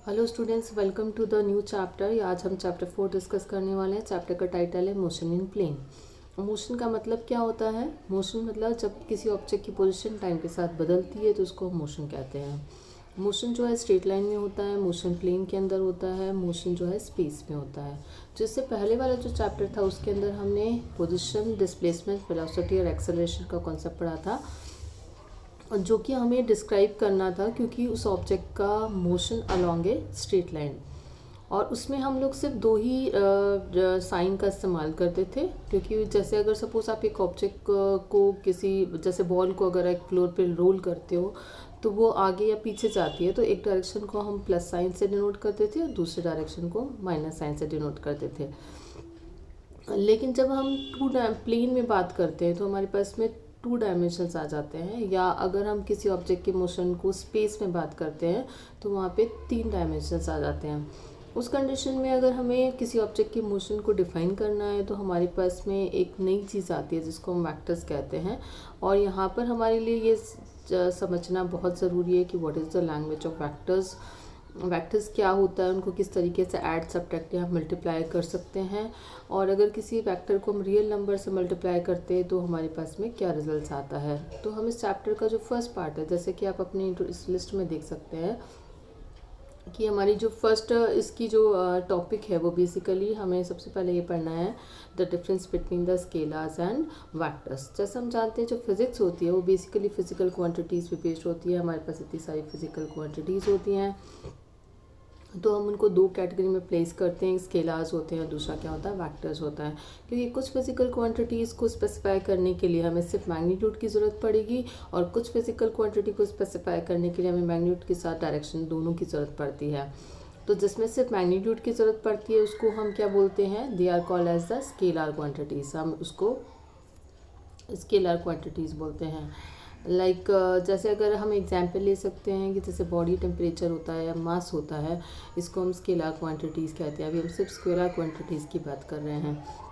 Hello students, welcome to the new chapter. आज हम chapter 4 discuss करने वाले हैं। चैप्टर का टाइटल है मोशन इन प्लेन। मोशन का मतलब क्या होता है? मोशन मतलब जब किसी ऑब्जेक्ट की पोजीशन टाइम के साथ बदलती है तो उसको मोशन कहते हैं। मोशन जो है स्ट्रेट लाइन में होता है, मोशन प्लेन के अंदर होता है, मोशन जो है स्पेस में होता है। जिससे पहले वाला जो चैप्टर था उसके अंदर हमने पोजिशन, डिस्प्लेसमेंट, वेलोसिटी और एक्सेलरेशन का कॉन्सेप्ट पढ़ा था, जो कि हमें डिस्क्राइब करना था क्योंकि उस ऑब्जेक्ट का motion along a straight line. और उसमें हम लोग सिर्फ दो ही साइन का इस्तेमाल करते थे, क्योंकि जैसे अगर सपोज आप एक ऑब्जेक्ट को किसी जैसे बॉल को अगर एक फ्लोर पे रोल करते हो तो वो आगे या पीछे जाती है, तो एक डायरेक्शन को हम प्लस साइन से डिनोट करते थे और दूसरे डायरेक्शन को माइनस साइन से डिनोट करते थे। लेकिन जब हम प्लेन में बात करते हैं तो हमारे पास में 2 डायमेंशंस आ जाते हैं, या अगर हम किसी ऑब्जेक्ट के मोशन को स्पेस में बात करते हैं तो वहाँ पे 3 डायमेंशंस आ जाते हैं। उस कंडीशन में अगर हमें किसी ऑब्जेक्ट के मोशन को डिफाइन करना है तो हमारे पास में एक नई चीज़ आती है जिसको हम वेक्टर्स कहते हैं। और यहाँ पर हमारे लिए ये समझना बहुत ज़रूरी है कि what is the language of vectors. Vectors क्या होता है, उनको किस तरीके से ऐड, सब्ट्रैक्ट या मल्टीप्लाई कर सकते हैं, और अगर किसी वेक्टर को हम रियल नंबर से मल्टीप्लाई करते हैं तो हमारे पास में क्या रिजल्ट्स आता है। तो हम इस चैप्टर का जो फर्स्ट पार्ट है, जैसे कि आप अपनी इस लिस्ट में देख सकते हैं कि हमारी जो फर्स्ट इसकी जो टॉपिक है वो बेसिकली हमें सबसे पहले ये पढ़ना है the difference between the scalars and vectors. जैसे हम जानते हैं जो फिजिक्स होती है वो बेसिकली फिजिकल क्वांटिटीज़ पे बेस्ड होती है। हमारे पास इतनी सारी फिजिकल क्वांटिटीज़ होती हैं तो हम उनको 2 कैटेगरी में प्लेस करते हैं, स्केलर्स होते हैं, दूसरा क्या होता है, वेक्टर्स होता है। क्योंकि कुछ फिजिकल क्वांटिटीज़ को स्पेसिफाई करने के लिए हमें सिर्फ मैग्नीट्यूड की ज़रूरत पड़ेगी, और कुछ फिजिकल क्वांटिटी को स्पेसिफाई करने के लिए हमें मैग्नीट्यूड के साथ डायरेक्शन दोनों की ज़रूरत पड़ती है। तो जिसमें सिर्फ मैग्नीट्यूड की ज़रूरत पड़ती है उसको हम क्या बोलते हैं, they are called as the scalar quantities. हम उसको स्केलर क्वांटिटीज़ बोलते हैं। जैसे अगर हम एग्जांपल ले सकते हैं कि जैसे बॉडी टेम्परेचर होता है या मास होता है, इसको हम स्केलर क्वांटिटीज़ कहते हैं। अभी हम सिर्फ स्केलर क्वांटिटीज़ की बात कर रहे हैं।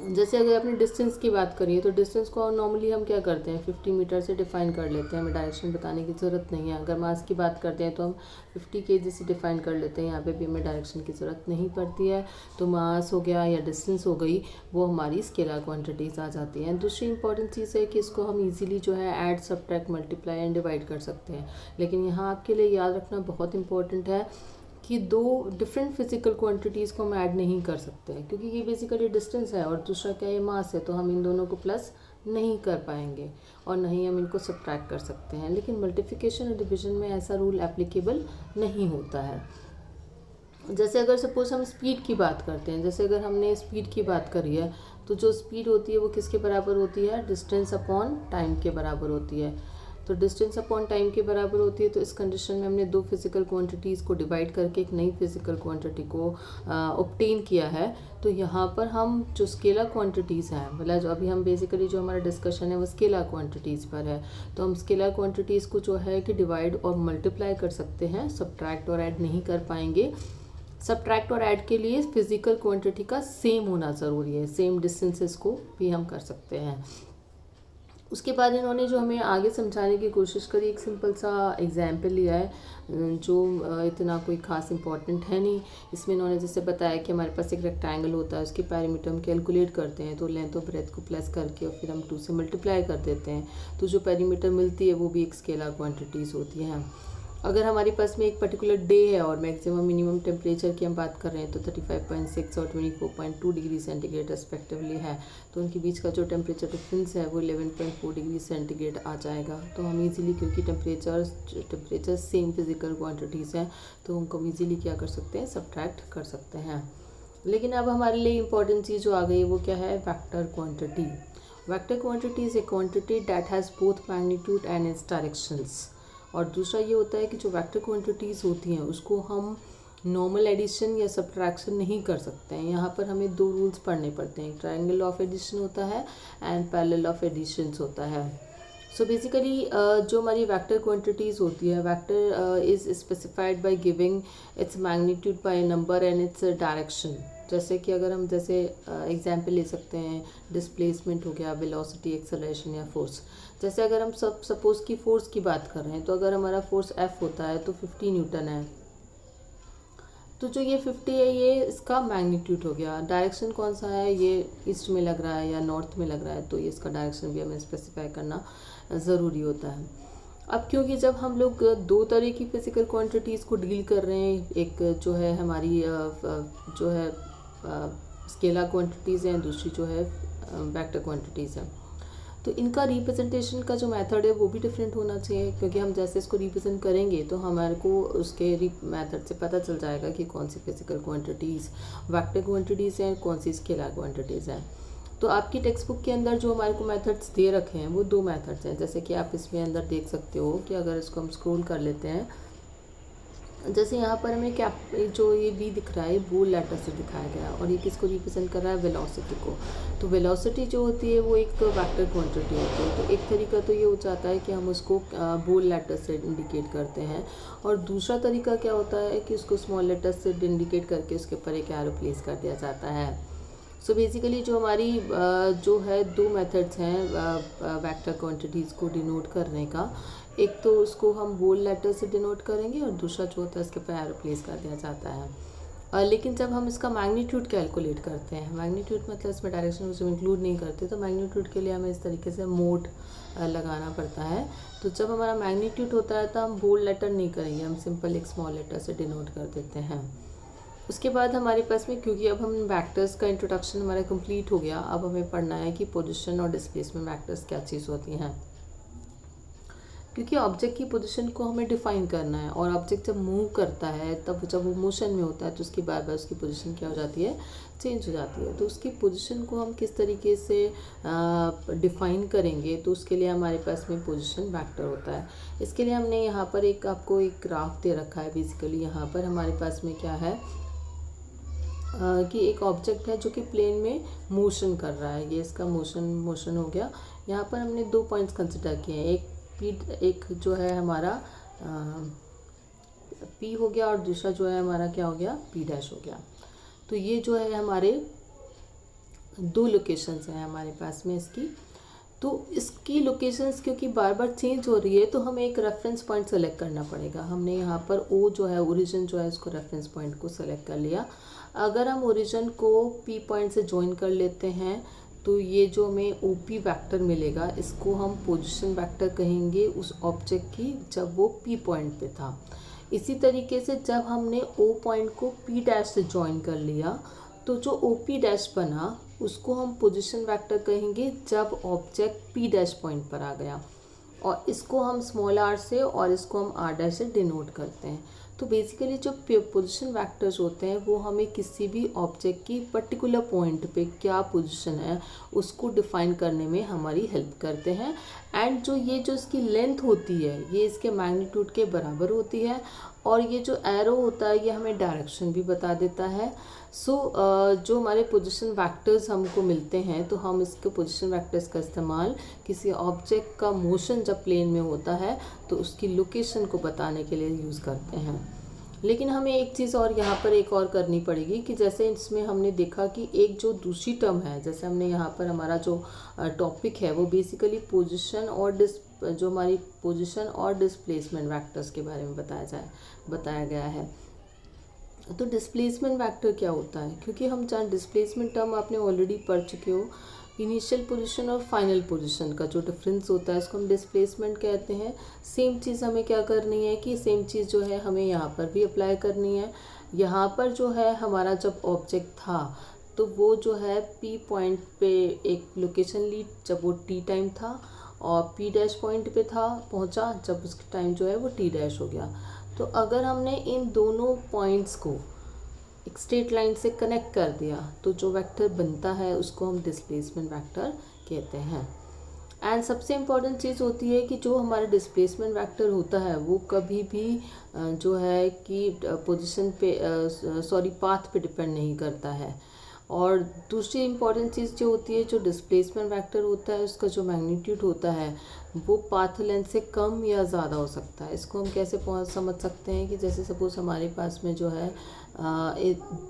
जैसे अगर अपनी डिस्टेंस की बात करिए तो डिस्टेंस को नॉर्मली हम क्या करते हैं, 50 मीटर से डिफाइन कर लेते हैं, हमें डायरेक्शन बताने की ज़रूरत नहीं है। अगर मास की बात करते हैं तो हम 50 kg से डिफाइन कर लेते हैं, यहाँ पे भी हमें डायरेक्शन की ज़रूरत नहीं पड़ती है। तो मास हो गया या डिस्टेंस हो गई, वो हमारी स्केलर क्वान्टिटीज़ आ जाती हैं। दूसरी इंपॉर्टेंट चीज़ है कि इसको हम ईजिली जो है add, subtract, multiply and divide कर सकते हैं। लेकिन यहाँ आपके लिए याद रखना बहुत इंपॉर्टेंट है कि 2 डिफरेंट फिजिकल क्वांटिटीज़ को हम ऐड नहीं कर सकते हैं, क्योंकि ये बेसिकली डिस्टेंस है और दूसरा क्या है, मास है। तो हम इन दोनों को प्लस नहीं कर पाएंगे और नहीं हम इनको सब्ट्रैक्ट कर सकते हैं। लेकिन मल्टीप्लिकेशन और डिवीजन में ऐसा रूल एप्लीकेबल नहीं होता है। जैसे अगर सपोज हम स्पीड की बात करते हैं, जैसे अगर हमने स्पीड की बात करी है तो जो स्पीड होती है वो किसके बराबर होती है, डिस्टेंस अपॉन टाइम के बराबर होती है। तो डिस्टेंस अपॉन टाइम के बराबर होती है। तो इस कंडीशन में हमने 2 फिजिकल क्वांटिटीज़ को डिवाइड करके एक नई फिजिकल क्वांटिटी को ऑब्टेन किया है। तो यहाँ पर हम जो स्केलर क्वांटिटीज़ हैं, मतलब जो अभी हम बेसिकली जो हमारा डिस्कशन है वो स्केलर क्वांटिटीज़ पर है, तो हम स्केलर क्वांटिटीज़ को जो है कि डिवाइड और मल्टीप्लाई कर सकते हैं, सब्ट्रैक्ट और ऐड नहीं कर पाएंगे। सब्ट्रैक्ट और ऐड के लिए फिजिकल क्वांटिटी का सेम होना ज़रूरी है, सेम डिस्टेंसेस को भी हम कर सकते हैं। उसके बाद इन्होंने जो हमें आगे समझाने की कोशिश करी, एक सिंपल सा एग्जाम्पल लिया है जो इतना कोई ख़ास इंपॉर्टेंट है नहीं। इसमें इन्होंने जैसे बताया कि हमारे पास एक रेक्टेंगल होता है, उसके पैरामीटर हम कैलकुलेट करते हैं, तो लेंथ और ब्रेथ को प्लस करके और फिर हम 2 से मल्टीप्लाई कर देते हैं, तो जो पैरामीटर मिलती है वो भी एक स्केलर क्वांटिटीज़ होती है। अगर हमारे पास में एक पर्टिकुलर डे है और मैक्सिमम मिनिमम टेम्परेचर की हम बात कर रहे हैं तो 35.6 और 24.2 डिग्री सेंटीग्रेड रेस्पेक्टिवली है, तो उनके बीच का जो टेम्परेचर डिफरेंस है वो 11.4 डिग्री सेंटीग्रेड आ जाएगा। तो हम इजीली, क्योंकि टेम्परेचर सेम फिजिकल क्वांटिटीज़ हैं, तो उनको हम इजीली क्या कर सकते हैं, सब्ट्रैक्ट कर सकते हैं। लेकिन अब हमारे लिए इंपॉर्टेंट चीज़ जो आ गई है वो क्या है, vector quantity. Vector quantity is a quantity that has both magnitude and it's directions. और दूसरा ये होता है कि जो वेक्टर क्वांटिटीज़ होती हैं उसको हम नॉर्मल एडिशन या सब्ट्रैक्शन नहीं कर सकते हैं। यहाँ पर हमें 2 रूल्स पढ़ने पड़ते हैं, ट्रायंगल ऑफ एडिशन होता है एंड पैरेलल ऑफ एडिशंस होता है। सो बेसिकली जो हमारी वेक्टर क्वांटिटीज़ होती है, vector is specified by giving its magnitude by number and its direction. जैसे कि अगर हम जैसे एग्जांपल ले सकते हैं, डिस्प्लेसमेंट हो गया, वेलोसिटी, एक्सेलरेशन या फोर्स। जैसे अगर हम सपोज़ की फ़ोर्स की बात कर रहे हैं, तो अगर हमारा फोर्स F होता है तो 50 न्यूटन है, तो जो ये 50 है ये इसका मैग्नीट्यूड हो गया। डायरेक्शन कौन सा है, ये ईस्ट में लग रहा है या नॉर्थ में लग रहा है, तो ये इसका डायरेक्शन भी हमें स्पेसिफाई करना ज़रूरी होता है। अब क्योंकि जब हम लोग दो तरह की फिजिकल क्वांटिटीज़ को डील कर रहे हैं, एक जो है हमारी जो है स्केलर क्वांटिटीज़ हैं, दूसरी जो है वेक्टर क्वांटिटीज़ हैं, तो इनका रिप्रेजेंटेशन का जो मेथड है वो भी डिफरेंट होना चाहिए, क्योंकि हम जैसे इसको रिप्रेजेंट करेंगे तो हमारे को उसके मेथड से पता चल जाएगा कि कौन सी फिजिकल क्वांटिटीज़ वेक्टर क्वांटिटीज़ हैं, कौन सी स्केलर क्वांटिटीज़ हैं। तो आपकी टेक्स्ट बुक के अंदर जो हमारे को मेथड्स दे रखे हैं वो दो मेथड्स हैं, जैसे कि आप इसमें अंदर देख सकते हो कि अगर इसको हम स्क्रॉल कर लेते हैं, जैसे यहाँ पर हमें क्या जो ये v दिख रहा है बोल्ड लेटर से दिखाया गया और ये किसको रिप्रेजेंट कर रहा है, वेलोसिटी को। तो वेलोसिटी जो होती है वो एक वेक्टर क्वांटिटी होती है। तो एक तरीका तो ये हो जाता है कि हम उसको बोल्ड लेटर से इंडिकेट करते हैं, और दूसरा तरीका क्या होता है कि उसको स्मॉल लेटर से इंडिकेट करके उसके ऊपर एक एरो प्लेस कर दिया जाता है। सो बेसिकली जो हमारी जो है दो मेथड्स हैं वेक्टर क्वांटिटीज़ को डिनोट करने का, एक तो उसको हम बोल्ड लेटर से डिनोट करेंगे और दूसरा जो होता है इसके पर एरो प्लेस कर दिया जाता है। लेकिन जब हम इसका मैग्नीट्यूड कैलकुलेट करते हैं, मैग्नीट्यूड मतलब इसमें डायरेक्शन उसमें इंक्लूड नहीं करते, तो मैग्नीट्यूड के लिए हमें इस तरीके से मोड लगाना पड़ता है। तो जब हमारा मैग्नीट्यूड होता है तो हम बोल्ड लेटर नहीं करेंगे, हम सिंपल एक स्मॉल लेटर से डिनोट कर देते हैं। उसके बाद हमारे पास में, क्योंकि अब हम वेक्टर्स का इंट्रोडक्शन हमारा कंप्लीट हो गया, अब हमें पढ़ना है कि पोजीशन और डिस्प्लेसमेंट वेक्टर्स क्या चीज़ होती हैं। क्योंकि ऑब्जेक्ट की पोजीशन को हमें डिफाइन करना है, और ऑब्जेक्ट जब मूव करता है तब जब वो मोशन में होता है तो उसकी बार बार उसकी पोजीशन क्या हो जाती है, चेंज हो जाती है। तो उसकी पोजीशन को हम किस तरीके से डिफाइन करेंगे, तो उसके लिए हमारे पास में पोजीशन वेक्टर होता है। इसके लिए हमने यहाँ पर एक आपको एक ग्राफ दे रखा है। बेसिकली यहाँ पर हमारे पास में क्या है कि एक ऑब्जेक्ट है जो कि प्लेन में मोशन कर रहा है, ये इसका मोशन हो गया। यहाँ पर हमने दो पॉइंट्स कंसिडर किए हैं, एक जो है हमारा पी हो गया और दूसरा जो है हमारा क्या हो गया, पी डैश हो गया। तो ये जो है हमारे दो लोकेशंस हैं हमारे पास में इसकी। तो इसकी लोकेशंस क्योंकि बार बार चेंज हो रही है तो हमें एक रेफरेंस पॉइंट सेलेक्ट करना पड़ेगा। हमने यहाँ पर ओ जो है ओरिजिन जो है इसको रेफरेंस पॉइंट को सेलेक्ट कर लिया। अगर हम ओरिजिन को पी पॉइंट से ज्वाइन कर लेते हैं तो ये जो हमें ओ पी वैक्टर मिलेगा इसको हम पोजीशन वैक्टर कहेंगे उस ऑब्जेक्ट की जब वो पी पॉइंट पे था। इसी तरीके से जब हमने ओ पॉइंट को पी डैश से ज्वाइन कर लिया तो जो ओ पी डैश बना उसको हम पोजीशन वेक्टर कहेंगे जब ऑब्जेक्ट पी डैश पॉइंट पर आ गया, और इसको हम स्मॉल आर से और इसको हम आर डैश से डिनोट करते हैं। तो बेसिकली जो पोजीशन वेक्टर्स होते हैं वो हमें किसी भी ऑब्जेक्ट की पर्टिकुलर पॉइंट पे क्या पोजीशन है उसको डिफाइन करने में हमारी हेल्प करते हैं। एंड जो इसकी लेंथ होती है ये इसके मैग्नीट्यूड के बराबर होती है, और ये जो एरो होता है ये हमें डायरेक्शन भी बता देता है। जो हमारे पोजीशन वेक्टर्स हमको मिलते हैं तो हम इसके पोजीशन वेक्टर्स का इस्तेमाल किसी ऑब्जेक्ट का मोशन जब प्लेन में होता है तो उसकी लोकेशन को बताने के लिए यूज़ करते हैं। लेकिन हमें एक चीज़ और यहाँ पर एक और करनी पड़ेगी कि जैसे इसमें हमने देखा कि एक जो दूसरी टर्म है, जैसे हमने यहाँ पर हमारा जो टॉपिक है वो बेसिकली पोजीशन और जो हमारी पोजीशन और डिस्प्लेसमेंट वेक्टर्स के बारे में बताया गया है। तो डिस्प्लेसमेंट वेक्टर क्या होता है, क्योंकि हम जहाँ डिस्प्लेसमेंट टर्म आपने ऑलरेडी पढ़ चुके हो, इनिशियल पोजीशन और फाइनल पोजीशन का जो डिफरेंस होता है इसको हम डिस्प्लेसमेंट कहते हैं। सेम चीज़ हमें क्या करनी है कि सेम चीज़ जो है हमें यहाँ पर भी अप्लाई करनी है। यहाँ पर जो है हमारा जब ऑब्जेक्ट था तो वो जो है पी पॉइंट पे एक लोकेशन ली जब वो टी टाइम था, और पी डैश पॉइंट पे था पहुँचा जब उसका टाइम जो है वो टी डैश हो गया। तो अगर हमने इन दोनों पॉइंट्स को एक स्ट्रेट लाइन से कनेक्ट कर दिया तो जो वेक्टर बनता है उसको हम डिस्प्लेसमेंट वेक्टर कहते हैं। एंड सबसे इम्पॉर्टेंट चीज़ होती है कि जो हमारा डिस्प्लेसमेंट वेक्टर होता है वो कभी भी जो है कि पोजीशन पे पाथ पे डिपेंड नहीं करता है। और दूसरी इम्पॉर्टेंट चीज़ जो होती है, जो डिस्प्लेसमेंट वेक्टर होता है उसका जो मैग्नीट्यूड होता है वो पाथ लेंथ से कम या ज़्यादा हो सकता है। इसको हम कैसे समझ सकते हैं कि जैसे सपोज़ हमारे पास में जो है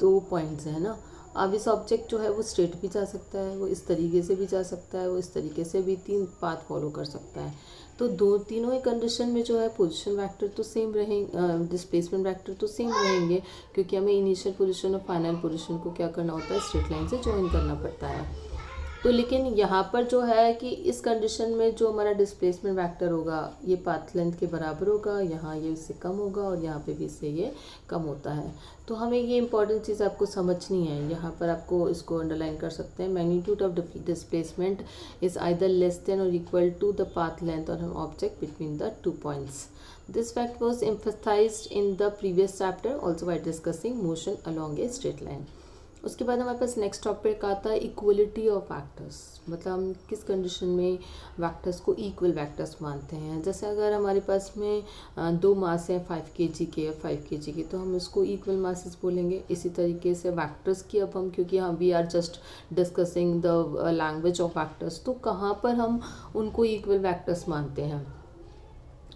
दो पॉइंट्स हैं ना, अब इस ऑब्जेक्ट जो है वो स्ट्रेट भी जा सकता है, वो इस तरीके से भी जा सकता है, वो इस तरीके से भी तीन पाथ फॉलो कर सकता है। तो तीनों ही कंडीशन में जो है पोजीशन वेक्टर तो सेम रहेंगे, डिस्प्लेसमेंट वेक्टर तो सेम रहेंगे, क्योंकि हमें इनिशियल पोजीशन और फाइनल पोजीशन को क्या करना होता है, स्ट्रेट लाइन से ज्वाइन करना पड़ता है। तो लेकिन यहाँ पर जो है कि इस कंडीशन में जो हमारा डिस्प्लेसमेंट वेक्टर होगा ये पाथ लेंथ के बराबर होगा, यहाँ ये इससे कम होगा और यहाँ पे भी इससे ये कम होता है। तो हमें ये इंपॉर्टेंट चीज़ आपको समझनी है, यहाँ पर आपको इसको अंडरलाइन कर सकते हैं। Magnitude of displacement is either less than और equal to the path length और an object between the 2 points. This fact was emphasized in the previous chapter also by discussing motion along a straight line. उसके बाद हमारे पास next topic आता है equality of vectors, मतलब हम किस condition में वैक्टर्स को इक्वल वैक्टर्स मानते हैं। जैसे अगर हमारे पास में 2 मास हैं 5 kg के या 5 kg के, तो हम इसको इक्वल मासेस बोलेंगे। इसी तरीके से वैक्टर्स की अब हम, क्योंकि हम we are just discussing the language of vectors, तो कहाँ पर हम उनको इक्वल वैक्टर्स मानते हैं।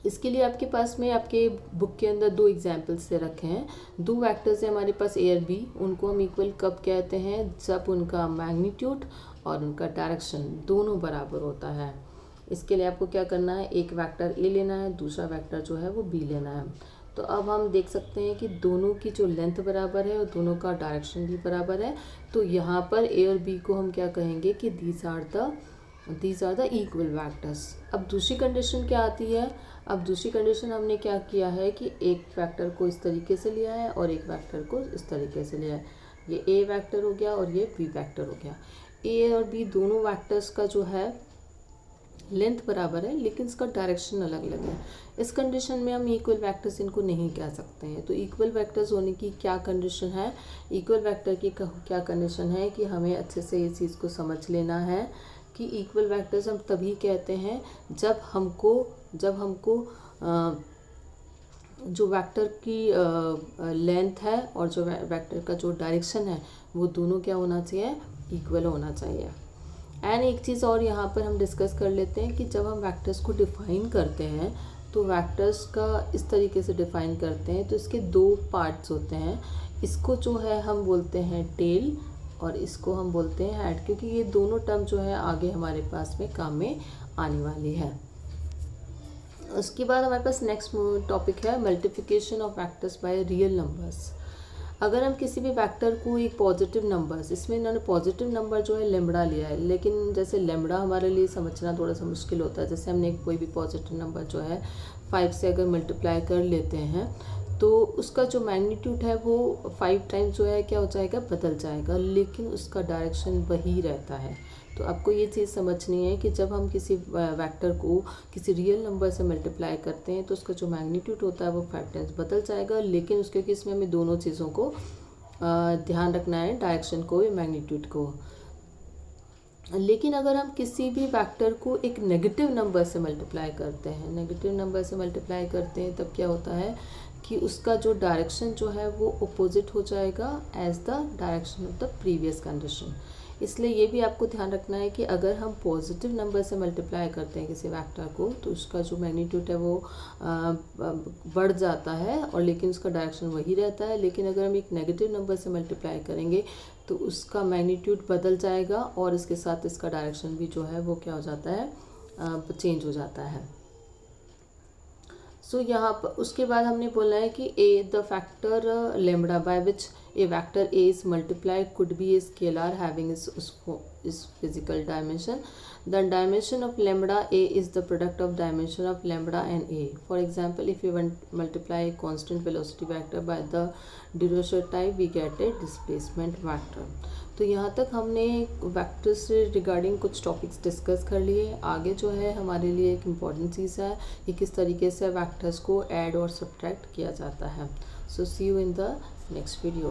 इसके लिए आपके पास में आपके बुक के अंदर 2 एग्जाम्पल्स से रखे हैं। 2 वेक्टर्स हैं हमारे पास ए और बी, उनको हम इक्वल कब कहते हैं, जब उनका मैग्नीट्यूड और उनका डायरेक्शन दोनों बराबर होता है। इसके लिए आपको क्या करना है, एक वेक्टर ए लेना है, दूसरा वेक्टर जो है वो बी लेना है। तो अब हम देख सकते हैं कि दोनों की जो लेंथ बराबर है और दोनों का डायरेक्शन भी बराबर है। तो यहाँ पर ए और बी को हम क्या कहेंगे कि these are the equal vectors. अब दूसरी कंडीशन क्या आती है, अब दूसरी कंडीशन हमने क्या किया है कि एक वेक्टर को इस तरीके से लिया है और एक वेक्टर को इस तरीके से लिया है। ये ए वेक्टर हो गया और ये बी वेक्टर हो गया। ए और बी दोनों वेक्टर्स का जो है लेंथ बराबर है, लेकिन इसका डायरेक्शन अलग अलग है। इस कंडीशन में हम इक्वल वेक्टर्स इनको नहीं कह सकते हैं। तो इक्वल वेक्टर्स होने की क्या कंडीशन है, इक्वल वेक्टर की क्या कंडीशन है कि हमें अच्छे से इस चीज़ को समझ लेना है कि इक्वल वेक्टर्स हम तभी कहते हैं जब हमको जो वेक्टर की लेंथ है और जो वेक्टर का जो डायरेक्शन है वो दोनों क्या होना चाहिए, इक्वल होना चाहिए। एंड एक चीज़ और यहाँ पर हम डिस्कस कर लेते हैं कि जब हम वेक्टर्स को डिफ़ाइन करते हैं तो वेक्टर्स का इस तरीके से डिफ़ाइन करते हैं, तो इसके 2 पार्ट्स होते हैं। इसको जो है हम बोलते हैं टेल और इसको हम बोलते हैं हेड, क्योंकि ये दोनों टर्म जो है आगे हमारे पास में काम में आने वाली है। उसके बाद हमारे पास नेक्स्ट टॉपिक है multiplication of vectors by real numbers. अगर हम किसी भी वेक्टर को एक पॉजिटिव नंबर्स, इसमें इन्होंने पॉजिटिव नंबर जो है लेम्बडा लिया है, लेकिन जैसे लेम्बडा हमारे लिए समझना थोड़ा सा मुश्किल होता है। जैसे हमने कोई भी पॉजिटिव नंबर जो है 5 से अगर मल्टीप्लाई कर लेते हैं तो उसका जो मैग्नीट्यूड है वो 5 टाइम्स जो है क्या हो जाएगा, बदल जाएगा, लेकिन उसका डायरेक्शन वही रहता है। तो आपको ये चीज़ समझनी है कि जब हम किसी वेक्टर को किसी रियल नंबर से मल्टीप्लाई करते हैं तो उसका जो मैग्नीट्यूड होता है वो 5 टाइम्स बदल जाएगा, लेकिन उसके केस में हमें दोनों चीज़ों को ध्यान रखना है, डायरेक्शन को या मैग्नीट्यूड को। लेकिन अगर हम किसी भी वेक्टर को एक नेगेटिव नंबर से मल्टीप्लाई करते हैं, तब क्या होता है कि उसका जो डायरेक्शन जो है वो अपोजिट हो जाएगा as the direction of the previous condition. इसलिए ये भी आपको ध्यान रखना है कि अगर हम पॉजिटिव नंबर से मल्टीप्लाई करते हैं किसी वेक्टर को तो उसका जो मैग्नीट्यूड है वो बढ़ जाता है, और लेकिन उसका डायरेक्शन वही रहता है। लेकिन अगर हम एक नेगेटिव नंबर से मल्टीप्लाई करेंगे तो उसका मैग्नीट्यूड बदल जाएगा और इसके साथ इसका डायरेक्शन भी जो है वो क्या हो जाता है, चेंज हो जाता है। सो यहाँ पर उसके बाद हमने बोला है कि a the factor lambda by which a vector a is multiplied could be a scalar having its physical dimension. The dimension of lambda a is the product of dimension of lambda and a. For example, if we multiply a constant velocity vector by the Dirichlet type, we get a displacement vector. तो यहाँ तक हमने vector से regarding कुछ topics discuss कर लिए। आगे जो है हमारे लिए एक इम्पॉर्टेंट चीज़ है कि किस तरीके से वेक्टर्स को ऐड और सब्ट्रैक्ट किया जाता है। So see you in the next video.